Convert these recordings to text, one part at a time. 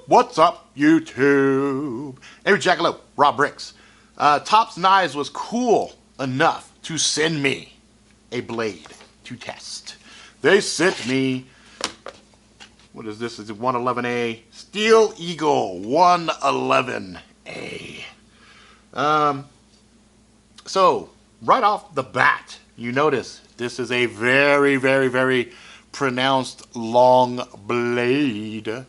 What's up, YouTube? Angry Jackalope, Raw Bricks. Tops Knives was cool enough to send me a blade to test. They sent me, what is this? Is it 111A? Steel Eagle 111A. So, right off the bat, you notice this is a very, very, very pronounced long blade.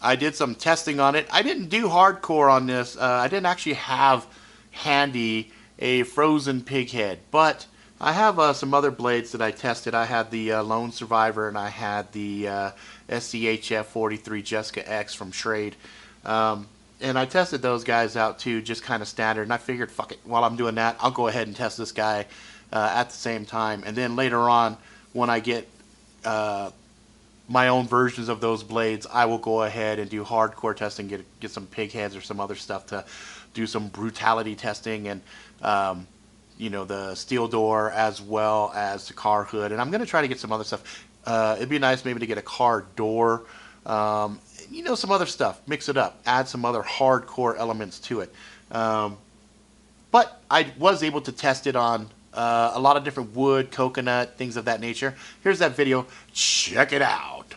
I did some testing on it. I didn't do hardcore on this. I didn't actually have handy a frozen pig head, but I have some other blades that I tested. I had the Lone Survivor, and I had the SCHF 43 Jessica X from Schrade. And I tested those guys out too, just kind of standard. And I figured, fuck it, while I'm doing that, I'll go ahead and test this guy at the same time. And then later on, when I get my own versions of those blades, I will go ahead and do hardcore testing, get some pig heads or some other stuff to do some brutality testing, and you know, the steel door as well as the car hood. And I'm going to try to get some other stuff. It'd be nice maybe to get a car door, you know, some other stuff, mix it up, add some other hardcore elements to it. But I was able to test it on a lot of different wood, coconut, things of that nature. Here's that video. Check it out.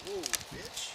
Whoa, bitch.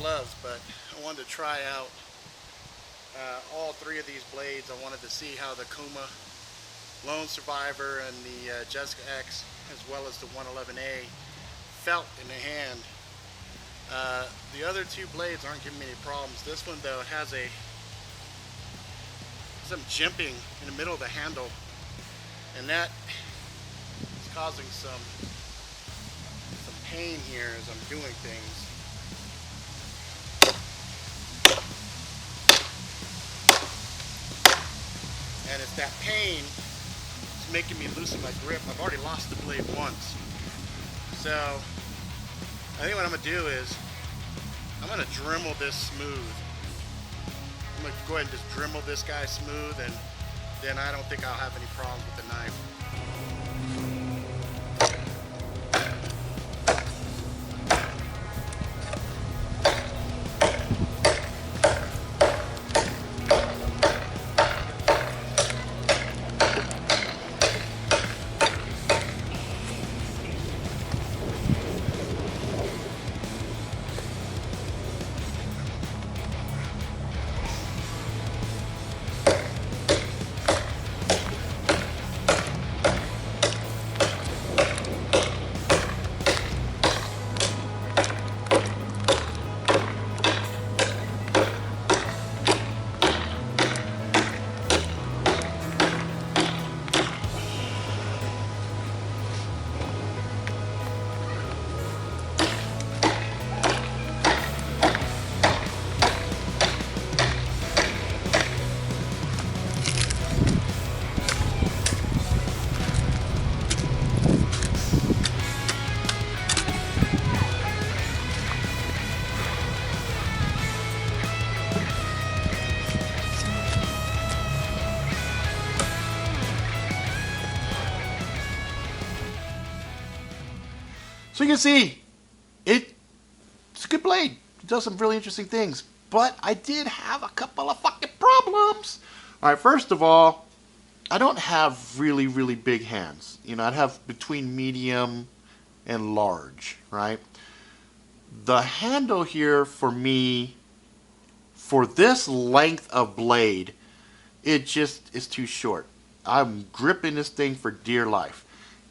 Gloves, but I wanted to try out all three of these blades. I wanted to see how the Kuma Lone Survivor and the Jessica X, as well as the 111A, felt in the hand. The other two blades aren't giving me any problems. This one though has some jimping in the middle of the handle, and that is causing some pain here as I'm doing things. And it's that pain that's making me loosen my grip. I've already lost the blade once. So I think what I'm going to do is I'm going to Dremel this smooth. I'm going to go ahead and just Dremel this guy smooth, and then I don't think I'll have any problems with the knife. So you can see, it's a good blade. It does some really interesting things. But I did have a couple of fucking problems. Alright, first of all, I don't have really, really big hands. You know, I'd have between medium and large, right? The handle here for me, for this length of blade, it just is too short. I'm gripping this thing for dear life.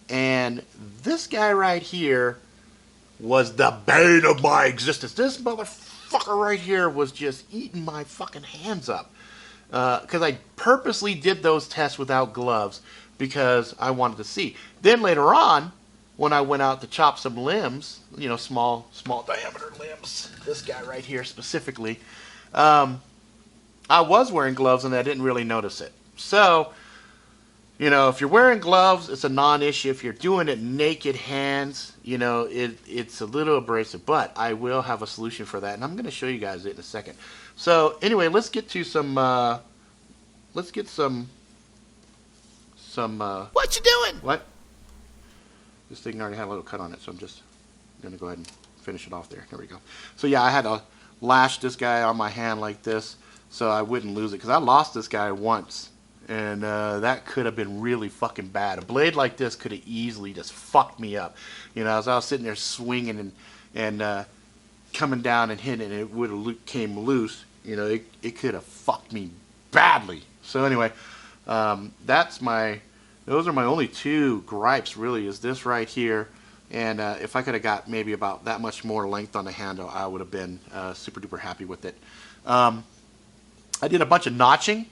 And this guy right here was the bane of my existence. This motherfucker right here was just eating my fucking hands up. Because I purposely did those tests without gloves because I wanted to see. Then later on, when I went out to chop some limbs, you know, small diameter limbs, this guy right here specifically, I was wearing gloves and I didn't really notice it. So, you know, if you're wearing gloves, it's a non-issue. If you're doing it naked hands, you know, it's a little abrasive. But I will have a solution for that, and I'm going to show you guys it in a second. So anyway, let's get to some. Let's get some. What you doing? What? This thing already had a little cut on it, so I'm just going to go ahead and finish it off there. There we go. So yeah, I had to lash this guy on my hand like this so I wouldn't lose it, because I lost this guy once. And that could have been really fucking bad. A blade like this could have easily just fucked me up. You know, as I was sitting there swinging and coming down and hitting it, it would have came loose. You know, it could have fucked me badly. So anyway, those are my only two gripes really, is this right here. And if I could have got maybe about that much more length on the handle, I would have been super duper happy with it. I did a bunch of notching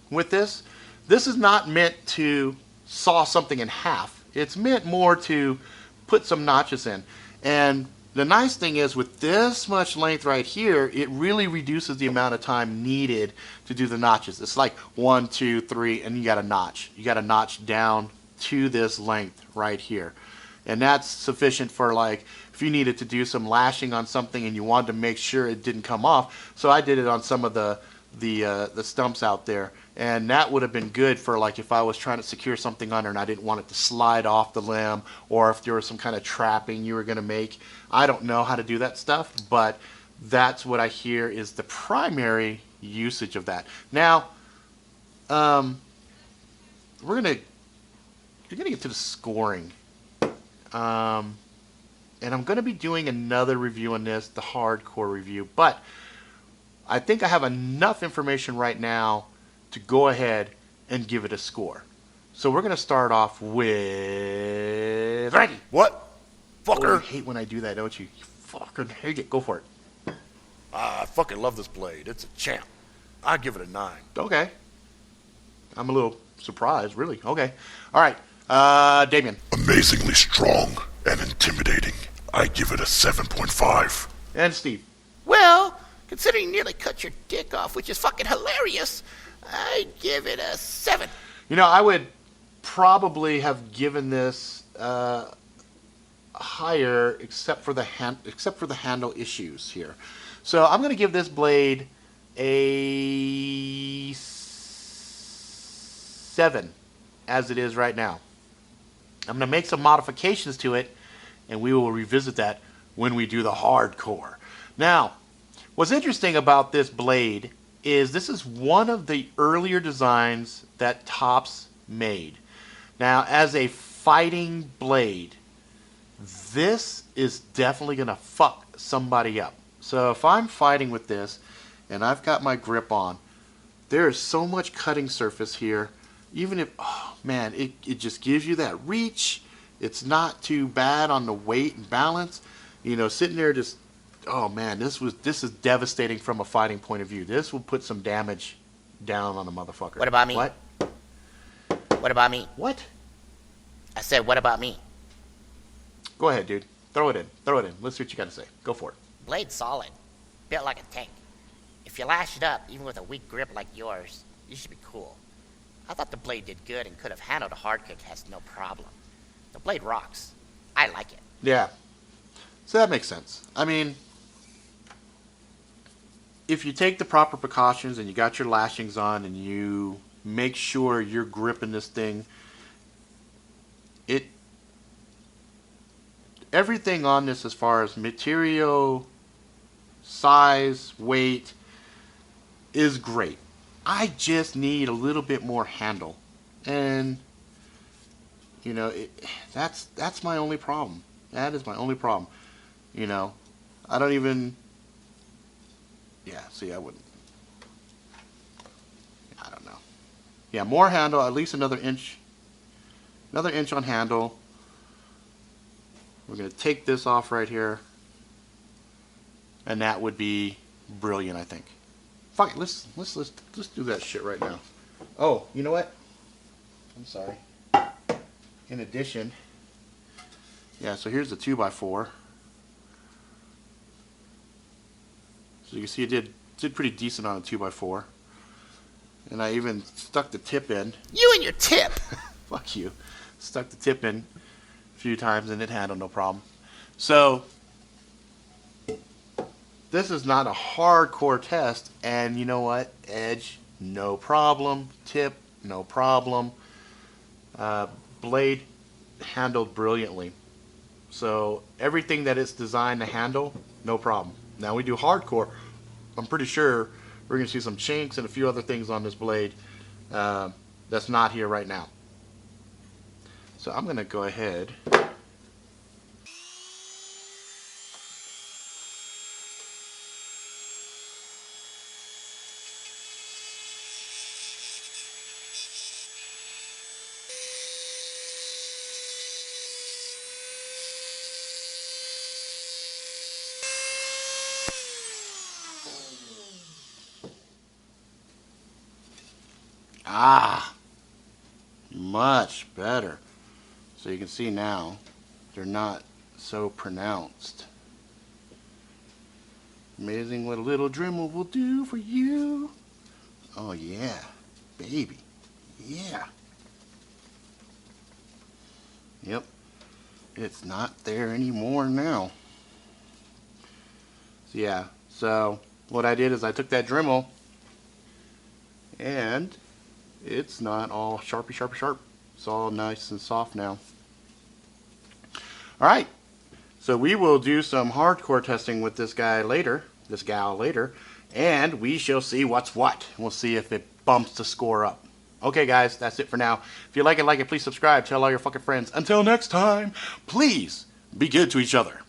with this. This is not meant to saw something in half. It's meant more to put some notches in. And the nice thing is, with this much length right here, it really reduces the amount of time needed to do the notches. It's like 1, 2, 3, and you got a notch. You got a notch down to this length right here. And that's sufficient for, like, if you needed to do some lashing on something and you wanted to make sure it didn't come off. So I did it on some of the stumps out there, and that would have been good for, like, if I was trying to secure something under and I didn't want it to slide off the limb, or if there was some kind of trapping you were going to make. I don't know how to do that stuff, but that's what I hear is the primary usage of that. Now, you're gonna get to the scoring, and I'm gonna be doing another review on this, the hardcore review, but I think I have enough information right now to go ahead and give it a score. So we're going to start off with Randy. What? Fucker. Oh, you hate when I do that, don't you? You fucking hate it. Go for it. I fucking love this blade. It's a champ. I'd give it a 9. Okay. I'm a little surprised, really. Okay. All right. Damien. Amazingly strong and intimidating. I give it a 7.5. And Steve. Well, considering you nearly cut your dick off, which is fucking hilarious, I'd give it a 7. You know, I would probably have given this higher, except for the handle issues here. So I'm going to give this blade a 7, as it is right now. I'm going to make some modifications to it, and we will revisit that when we do the hardcore. Now, what's interesting about this blade is this is one of the earlier designs that Topps made. Now, as a fighting blade, this is definitely going to fuck somebody up. So if I'm fighting with this and I've got my grip on, there is so much cutting surface here. Even if, oh man, it just gives you that reach. It's not too bad on the weight and balance. You know, sitting there just, oh man, this is devastating from a fighting point of view. This will put some damage down on a motherfucker. What about me? What? What about me? What? I said, what about me? Go ahead, dude. Throw it in. Throw it in. Let's see what you got to say. Go for it. Blade's solid. Built like a tank. If you lash it up, even with a weak grip like yours, you should be cool. I thought the blade did good and could have handled a hard kick has no problem. The blade rocks. I like it. Yeah. So that makes sense. I mean, if you take the proper precautions and you got your lashings on and you make sure you're gripping this thing, everything on this as far as material, size, weight is great. I just need a little bit more handle, and you know, that's my only problem. That is my only problem. You know, I don't even. Yeah, see, I wouldn't. I don't know. Yeah, more handle, at least another inch. Another inch on handle. We're going to take this off right here, and that would be brilliant, I think. Fuck it, let's do that shit right now. Oh, you know what? I'm sorry. In addition, yeah, so here's the 2x4. So you can see it did pretty decent on a 2x4. And I even stuck the tip in. You and your tip! Fuck you. Stuck the tip in a few times and it handled no problem. So this is not a hardcore test, and you know what? Edge, no problem. Tip, no problem. Blade handled brilliantly. So everything that it's designed to handle, no problem. Now we do hardcore. I'm pretty sure we're going to see some chinks and a few other things on this blade that's not here right now. So I'm going to go ahead. Ah, much better. So you can see now, they're not so pronounced. Amazing what a little Dremel will do for you. Oh yeah, baby, yeah. Yep, it's not there anymore now. So yeah, so what I did is I took that Dremel and it's not all sharpy, sharpy, sharp. It's all nice and soft now. Alright, so we will do some hardcore testing with this guy later, this gal later, and we shall see what's what. We'll see if it bumps the score up. Okay guys, that's it for now. If you like it, please subscribe, tell all your fucking friends. Until next time, please be good to each other.